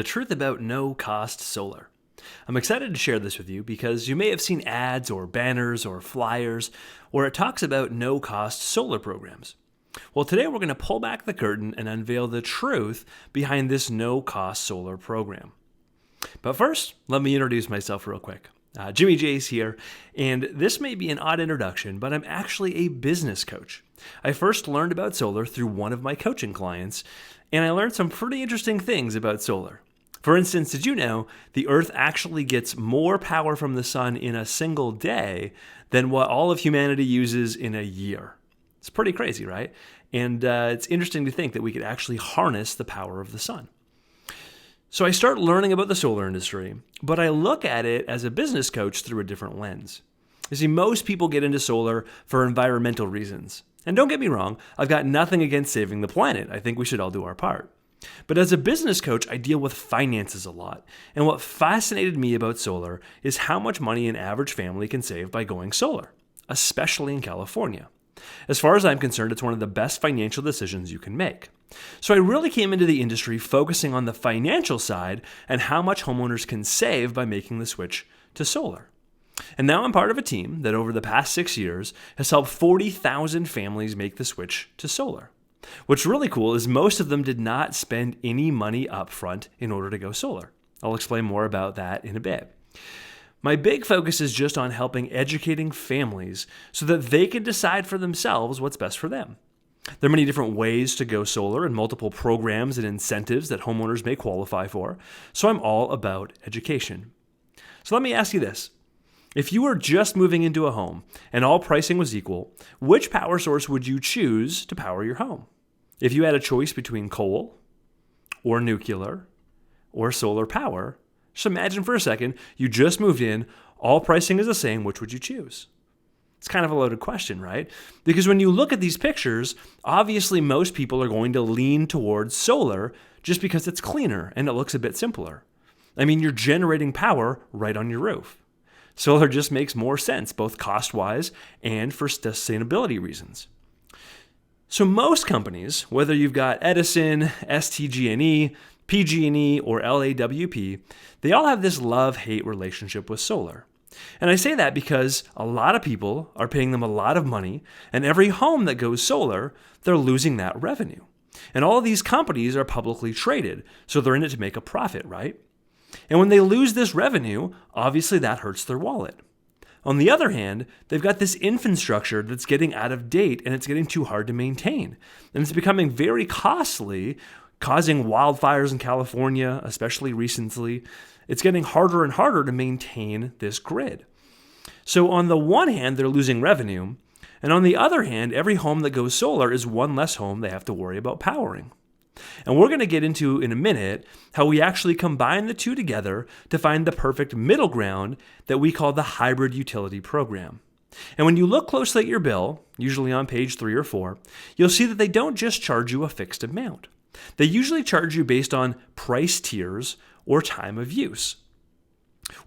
truth about no-cost solar. I'm excited to share this with you because you may have seen ads or banners or flyers where it talks about no-cost solar programs. Well, today we're going to pull back the curtain and unveil the truth behind this no-cost solar program. But first, let me introduce myself real quick. Jimmy J's here, and this may be an odd introduction, but I'm actually a business coach. I first learned about solar through one of my coaching clients, and I learned some pretty interesting things about solar. For instance, did you know the Earth actually gets more power from the sun in a single day than what all of humanity uses in a year? It's pretty crazy, right? And it's interesting to think that we could actually harness the power of the sun. So I start learning about the solar industry, but I look at it as a business coach through a different lens. You see, most people get into solar for environmental reasons. And don't get me wrong, I've got nothing against saving the planet. I think we should all do our part. But as a business coach, I deal with finances a lot. And what fascinated me about solar is how much money an average family can save by going solar, especially in California. As far as I'm concerned, it's one of the best financial decisions you can make. So I really came into the industry focusing on the financial side and how much homeowners can save by making the switch to solar. And now I'm part of a team that over the past 6 years has helped 40,000 families make the switch to solar. What's really cool is most of them did not spend any money up front in order to go solar. I'll explain more about that in a bit. My big focus is just on helping educating families so that they can decide for themselves what's best for them. There are many different ways to go solar and multiple programs and incentives that homeowners may qualify for, so I'm all about education. So let me ask you this. If you were just moving into a home and all pricing was equal, which power source would you choose to power your home? If you had a choice between coal or nuclear or solar power, just imagine for a second, you just moved in, all pricing is the same, which would you choose? It's kind of a loaded question, right? Because when you look at these pictures, obviously most people are going to lean towards solar just because it's cleaner and it looks a bit simpler. I mean, you're generating power right on your roof. Solar just makes more sense, both cost-wise and for sustainability reasons. So most companies, whether you've got Edison, STG&E, PG&E, or LAWP, they all have this love-hate relationship with solar. And I say that because a lot of people are paying them a lot of money, and every home that goes solar, they're losing that revenue. And all of these companies are publicly traded, so they're in it to make a profit, right? And when they lose this revenue, obviously that hurts their wallet. On the other hand, they've got this infrastructure that's getting out of date and it's getting too hard to maintain. And it's becoming very costly, causing wildfires in California, especially recently. It's getting harder and harder to maintain this grid. So on the one hand, they're losing revenue. And on the other hand, every home that goes solar is one less home they have to worry about powering. And we're going to get into in a minute how we actually combine the two together to find the perfect middle ground that we call the hybrid utility program. And when you look closely at your bill, usually on page 3 or 4, you'll see that they don't just charge you a fixed amount. They usually charge you based on price tiers or time of use.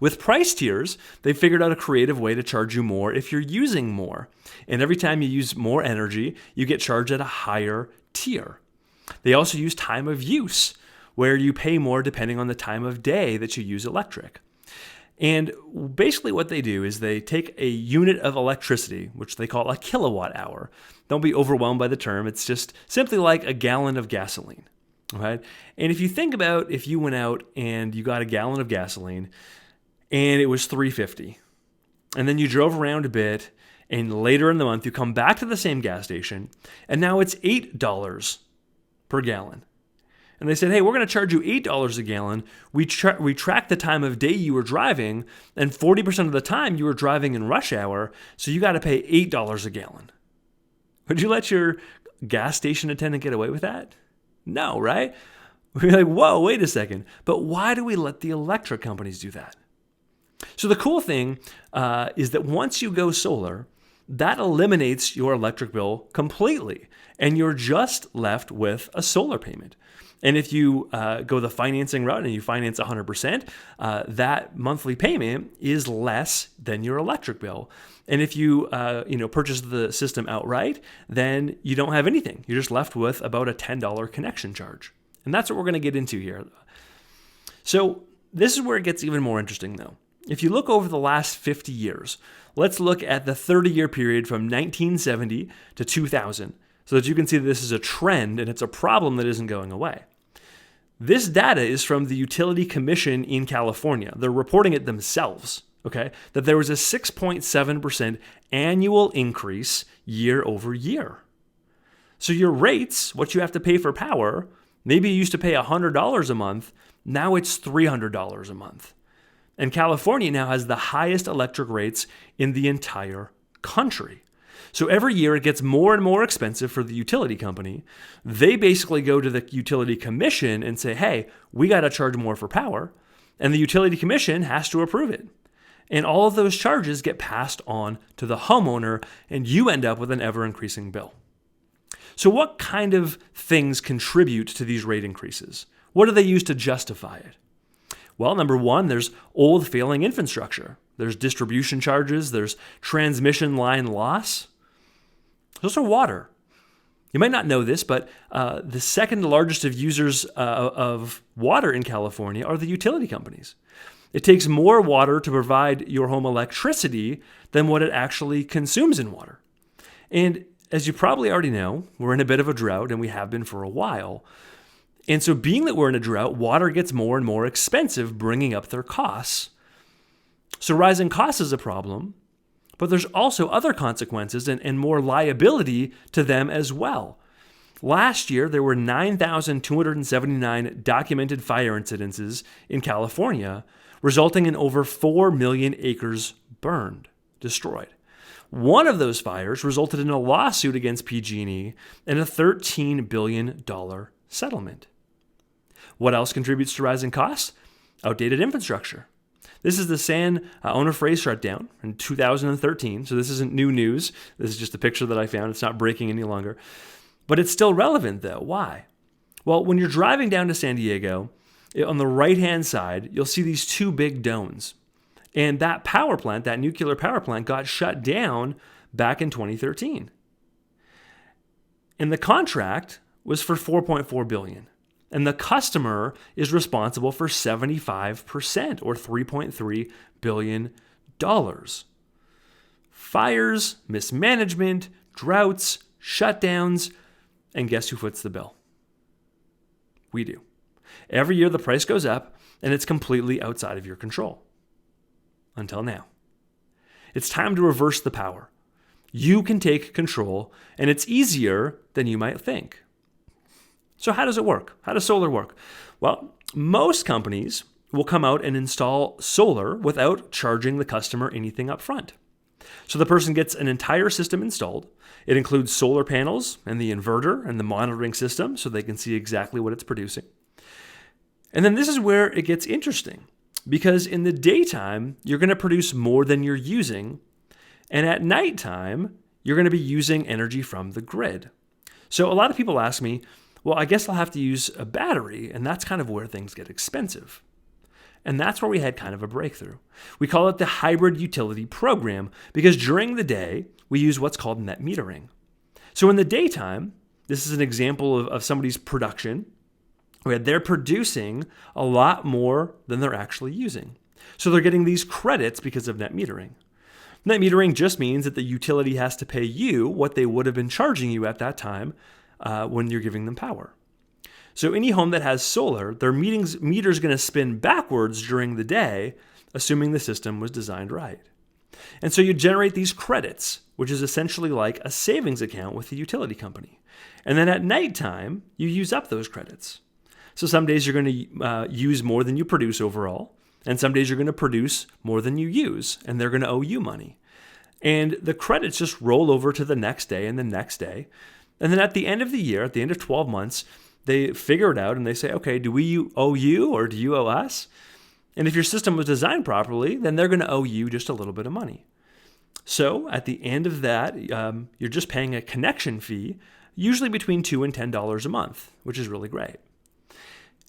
With price tiers, they figured out a creative way to charge you more if you're using more. And every time you use more energy, you get charged at a higher tier. They also use time of use, where you pay more depending on the time of day that you use electric. And basically what they do is they take a unit of electricity, which they call a kilowatt hour. Don't be overwhelmed by the term. It's just simply like a gallon of gasoline. Right? And if you think about if you went out and you got a gallon of gasoline and it was $3.50, and then you drove around a bit and later in the month you come back to the same gas station and now it's $8 per gallon. And they said, hey, we're going to charge you $8 a gallon. We track the time of day you were driving, and 40% of the time you were driving in rush hour, so you got to pay $8 a gallon. Would you let your gas station attendant get away with that? No, right? We're like, whoa, wait a second. But why do we let the electric companies do that? So the cool thing is that once you go solar, that eliminates your electric bill completely, and you're just left with a solar payment. And if you go the financing route and you finance 100%, that monthly payment is less than your electric bill. And if you purchase the system outright, then you don't have anything. You're just left with about a $10 connection charge. And that's what we're going to get into here. So this is where it gets even more interesting though. If you look over the last 50 years, let's look at the 30-year period from 1970 to 2000 so that you can see that this is a trend and it's a problem that isn't going away. This data is from the Utility Commission in California. They're reporting it themselves, okay? That there was a 6.7% annual increase year over year. So your rates, what you have to pay for power, maybe you used to pay $100 a month, now it's $300 a month. And California now has the highest electric rates in the entire country. So every year it gets more and more expensive for the utility company. They basically go to the Utility Commission and say, hey, we got to charge more for power. And the Utility Commission has to approve it. And all of those charges get passed on to the homeowner, and you end up with an ever-increasing bill. So what kind of things contribute to these rate increases? What do they use to justify it? Well, number one, there's old failing infrastructure. There's distribution charges. There's transmission line loss. Those are water. You might not know this, but the second largest of users of water in California are the utility companies. It takes more water to provide your home electricity than what it actually consumes in water. And as you probably already know, we're in a bit of a drought, and we have been for a while. And so being that we're in a drought, water gets more and more expensive, bringing up their costs. So rising costs is a problem, but there's also other consequences and more liability to them as well. Last year, there were 9,279 documented fire incidences in California, resulting in over 4 million acres burned, destroyed. One of those fires resulted in a lawsuit against PG&E and a $13 billion settlement. What else contributes to rising costs? Outdated infrastructure. This is the San Onofre shutdown in 2013, so this isn't new news. This is just a picture that I found. It's not breaking any longer. But it's still relevant, though. Why? Well, when you're driving down to San Diego, on the right-hand side, you'll see these two big domes. And that power plant, that nuclear power plant, got shut down back in 2013. And the contract was for $4.4 billion. And the customer is responsible for 75% or $3.3 billion. Fires, mismanagement, droughts, shutdowns, and guess who foots the bill? We do. Every year the price goes up, and it's completely outside of your control. Until now. It's time to reverse the power. You can take control, and it's easier than you might think. So how does it work? How does solar work? Well, most companies will come out and install solar without charging the customer anything up front. So the person gets an entire system installed. It includes solar panels and the inverter and the monitoring system so they can see exactly what it's producing. And then this is where it gets interesting, because in the daytime, you're going to produce more than you're using, and at nighttime, you're going to be using energy from the grid. So a lot of people ask me, well, I guess I'll have to use a battery, and that's kind of where things get expensive. And that's where we had kind of a breakthrough. We call it the hybrid utility program because during the day, we use what's called net metering. So in the daytime, this is an example of somebody's production, where they're producing a lot more than they're actually using. So they're getting these credits because of net metering. Net metering just means that the utility has to pay you what they would have been charging you at that time when you're giving them power. So any home that has solar, their meter's going to spin backwards during the day, assuming the system was designed right. And so you generate these credits, which is essentially like a savings account with the utility company. And then at nighttime, you use up those credits. So some days you're going to use more than you produce overall, and some days you're going to produce more than you use, and they're going to owe you money. And the credits just roll over to the next day and the next day. And then at the end of the year, at the end of 12 months, they figure it out and they say, okay, do we owe you or do you owe us? And if your system was designed properly, then they're going to owe you just a little bit of money. So at the end of that, you're just paying a connection fee, usually between $2 and $10 a month, which is really great.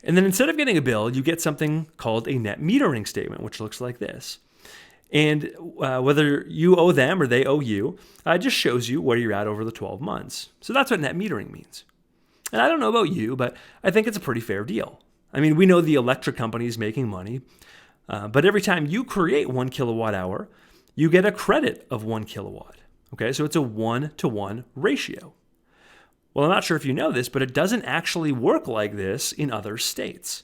And then instead of getting a bill, you get something called a net metering statement, which looks like this. And whether you owe them or they owe you, it just shows you where you're at over the 12 months. So that's what net metering means. And I don't know about you, but I think it's a pretty fair deal. I mean, we know the electric company is making money, but every time you create 1 kilowatt hour, you get a credit of 1 kilowatt. Okay, so it's a 1-to-1 ratio. Well, I'm not sure if you know this, but it doesn't actually work like this in other states.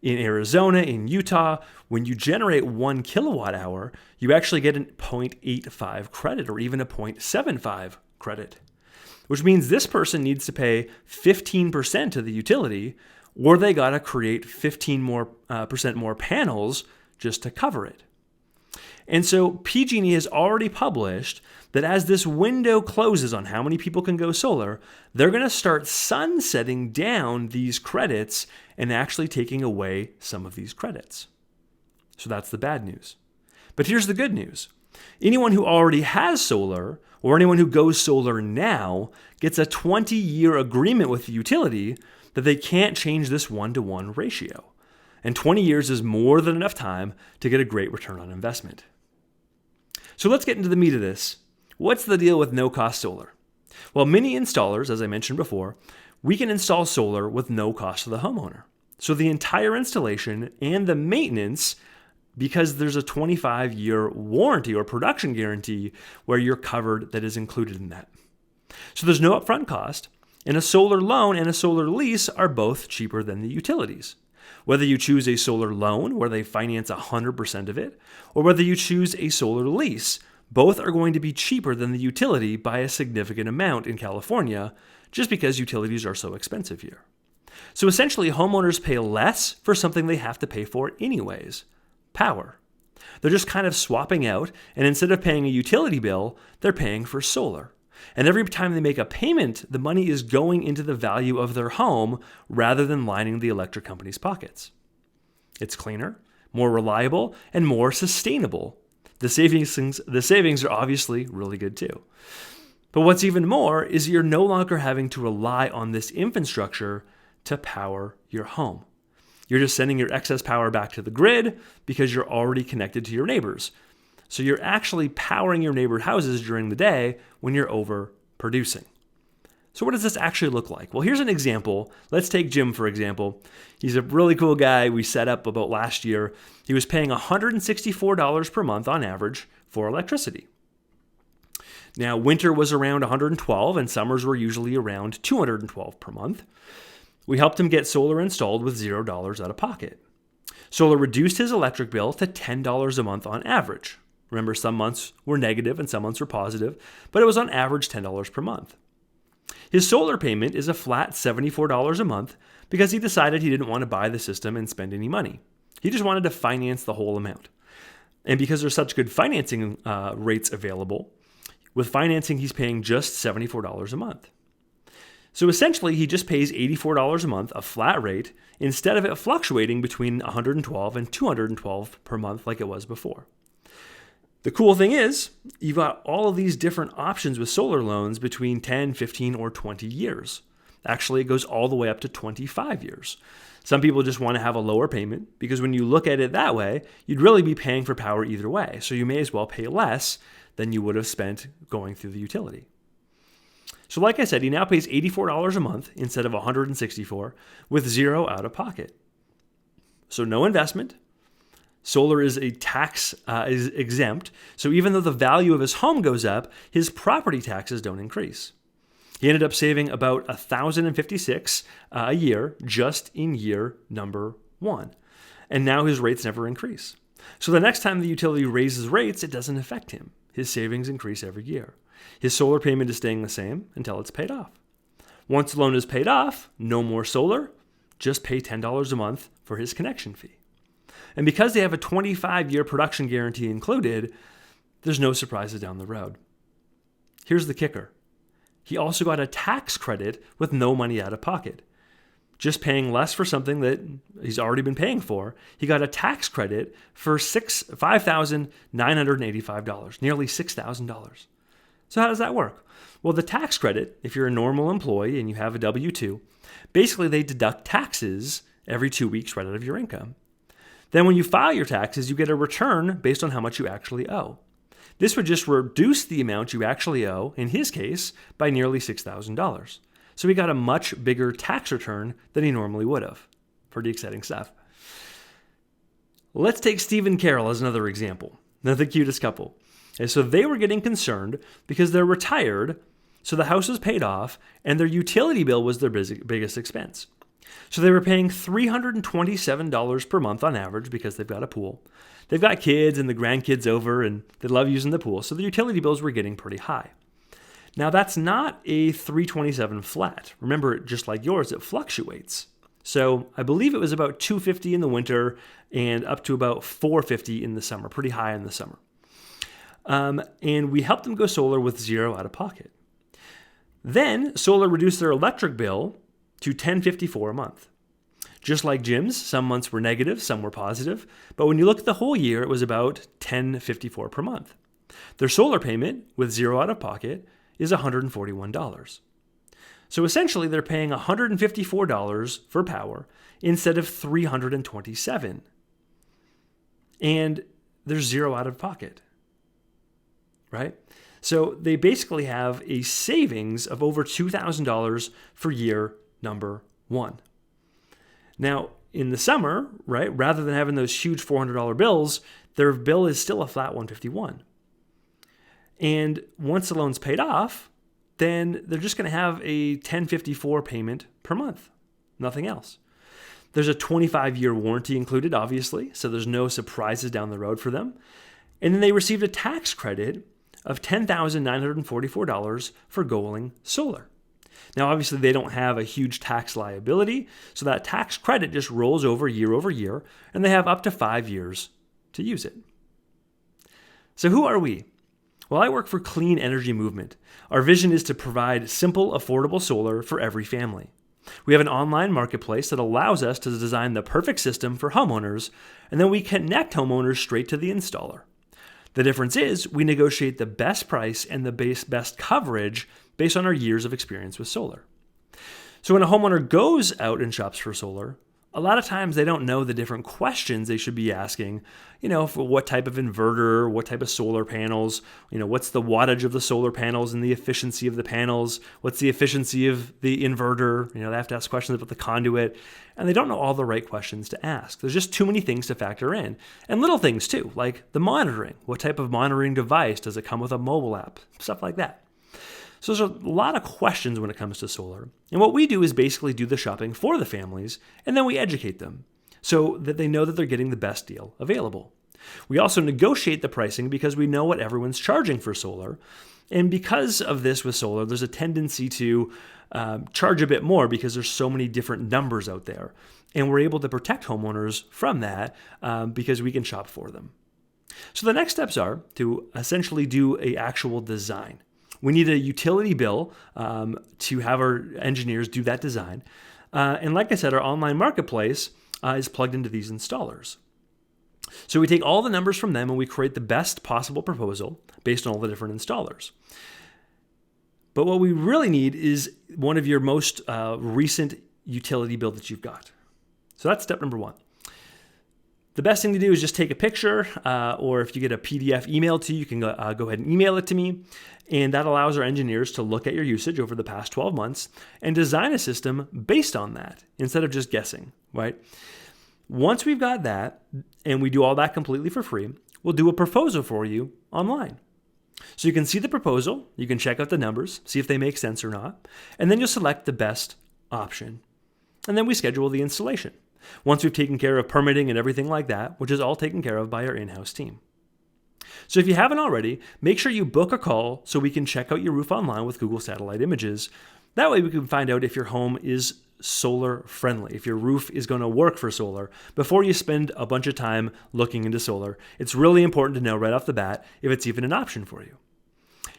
In Arizona, in Utah, when you generate 1 kilowatt hour, you actually get a 0.85 credit or even a 0.75 credit, which means this person needs to pay 15% to the utility, or they got to create 15% more panels just to cover it. And so PG&E has already published that as this window closes on how many people can go solar, they're going to start sunsetting down these credits and actually taking away some of these credits. So that's the bad news. But here's the good news. Anyone who already has solar or anyone who goes solar now gets a 20-year agreement with the utility that they can't change this 1-to-1 ratio. And 20 years is more than enough time to get a great return on investment. So let's get into the meat of this. What's the deal with no-cost solar? Well, many installers, as I mentioned before, we can install solar with no cost to the homeowner. So the entire installation and the maintenance, because there's a 25-year warranty or production guarantee where you're covered, that is included in that. So there's no upfront cost, and a solar loan and a solar lease are both cheaper than the utilities. Whether you choose a solar loan where they finance 100% of it, or whether you choose a solar lease, both are going to be cheaper than the utility by a significant amount in California, just because utilities are so expensive here. So essentially, homeowners pay less for something they have to pay for anyways, power. They're just kind of swapping out, and instead of paying a utility bill, they're paying for solar. And every time they make a payment, the money is going into the value of their home rather than lining the electric company's pockets. It's cleaner, more reliable, and more sustainable. The savings are obviously really good too. But what's even more is you're no longer having to rely on this infrastructure to power your home. You're just sending your excess power back to the grid because you're already connected to your neighbors. So you're actually powering your neighbor's houses during the day when you're overproducing. So what does this actually look like? Well, here's an example. Let's take Jim, for example. He's a really cool guy we set up about last year. He was paying $164 per month on average for electricity. Now, winter was around $112 and summers were usually around $212 per month. We helped him get solar installed with $0 out of pocket. Solar reduced his electric bill to $10 a month on average. Remember, some months were negative and some months were positive, but it was on average $10 per month. His solar payment is a flat $74 a month because he decided he didn't want to buy the system and spend any money. He just wanted to finance the whole amount. And because there's such good financing rates available, with financing he's paying just $74 a month. So essentially he just pays $84 a month, a flat rate, instead of it fluctuating between $112 and $212 per month like it was before. The cool thing is, you've got all of these different options with solar loans between 10, 15, or 20 years. Actually, it goes all the way up to 25 years. Some people just want to have a lower payment because when you look at it that way, you'd really be paying for power either way. So you may as well pay less than you would have spent going through the utility. So like I said, he now pays $84 a month instead of $164 with $0 out of pocket. So no investment. Solar is is exempt, so even though the value of his home goes up, his property taxes don't increase. He ended up saving about $1,056 a year just in year number 1, and now his rates never increase. So the next time the utility raises rates, it doesn't affect him. His savings increase every year. His solar payment is staying the same until it's paid off. Once the loan is paid off, no more solar, just pay $10 a month for his connection fee. And because they have a 25-year production guarantee included, there's no surprises down the road. Here's the kicker. He also got a tax credit with no money out of pocket. Just paying less for something that he's already been paying for, he got a tax credit for $5,985, nearly $6,000. So how does that work? Well, the tax credit, if you're a normal employee and you have a W-2, basically they deduct taxes every 2 weeks right out of your income. Then when you file your taxes, you get a return based on how much you actually owe. This would just reduce the amount you actually owe, in his case, by nearly $6,000. So he got a much bigger tax return than he normally would have. Pretty exciting stuff. Let's take Steve and Carol as another example. They're the cutest couple. And so they were getting concerned because they're retired, so the house was paid off, and their utility bill was their biggest expense. So they were paying $327 per month on average because they've got a pool. They've got kids and the grandkids over, and they love using the pool, so the utility bills were getting pretty high. Now, that's not a $327 flat. Remember, just like yours, it fluctuates. So I believe it was about $250 in the winter and up to about $450 in the summer, pretty high in the summer. And we helped them go solar with zero out of pocket. Then solar reduced their electric bill to $10.54 a month. Just like Jim's, some months were negative, some were positive, but when you look at the whole year, it was about $10.54 per month. Their solar payment, with zero out of pocket, is $141. So essentially, they're paying $154 for power instead of $327. And there's zero out of pocket, right? So they basically have a savings of over $2,000 for year number one. Now, in the summer, right, rather than having those huge $400 bills, their bill is still a flat $151. And once the loan's paid off, then they're just going to have a $10.54 payment per month, nothing else. There's a 25-year warranty included, obviously, so there's no surprises down the road for them. And then they received a tax credit of $10,944 for going solar. Now, obviously, they don't have a huge tax liability, so that tax credit just rolls over year, and they have up to 5 years to use it. So who are we? Well, I work for Clean Energy Movement. Our vision is to provide simple, affordable solar for every family. We have an online marketplace that allows us to design the perfect system for homeowners, and then we connect homeowners straight to the installer. The difference is we negotiate the best price and the best coverage based on our years of experience with solar. So when a homeowner goes out and shops for solar, a lot of times they don't know the different questions they should be asking, for what type of inverter, what type of solar panels, what's the wattage of the solar panels and the efficiency of the panels, what's the efficiency of the inverter, they have to ask questions about the conduit, and they don't know all the right questions to ask. There's just too many things to factor in. And little things too, like the monitoring. What type of monitoring device? Does it come with a mobile app? Stuff like that. So there's a lot of questions when it comes to solar. And what we do is basically do the shopping for the families, and then we educate them so that they know that they're getting the best deal available. We also negotiate the pricing because we know what everyone's charging for solar. And because of this with solar, there's a tendency to charge a bit more because there's so many different numbers out there. And we're able to protect homeowners from that because we can shop for them. So the next steps are to essentially do an actual design. We need a utility bill to have our engineers do that design. And like I said, our online marketplace is plugged into these installers. So we take all the numbers from them and we create the best possible proposal based on all the different installers. But what we really need is one of your most recent utility bill that you've got. So that's step number one. The best thing to do is just take a picture, or if you get a PDF emailed to you, you can go ahead and email it to me. And that allows our engineers to look at your usage over the past 12 months and design a system based on that instead of just guessing, right? Once we've got that, and we do all that completely for free, we'll do a proposal for you online. So you can see the proposal, you can check out the numbers, see if they make sense or not, and then you'll select the best option. And then we schedule the installation. Once we've taken care of permitting and everything like that, which is all taken care of by our in-house team. So if you haven't already, make sure you book a call so we can check out your roof online with Google Satellite Images. That way we can find out if your home is solar friendly, if your roof is going to work for solar before you spend a bunch of time looking into solar. It's really important to know right off the bat if it's even an option for you.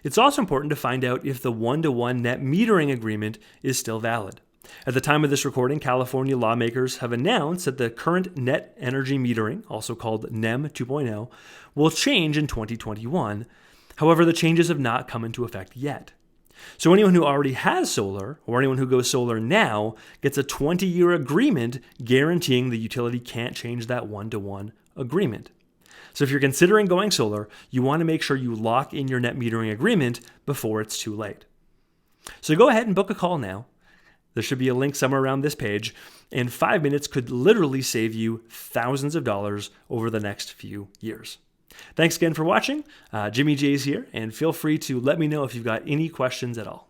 It's also important to find out if the one-to-one net metering agreement is still valid. At the time of this recording, California lawmakers have announced that the current net energy metering, also called NEM 2.0, will change in 2021. However, the changes have not come into effect yet. So anyone who already has solar, or anyone who goes solar now, gets a 20-year agreement guaranteeing the utility can't change that one-to-one agreement. So if you're considering going solar, you want to make sure you lock in your net metering agreement before it's too late. So go ahead and book a call now. There should be a link somewhere around this page, and 5 minutes could literally save you thousands of dollars over the next few years. Thanks again for watching. Jimmy J's here, and feel free to let me know if you've got any questions at all.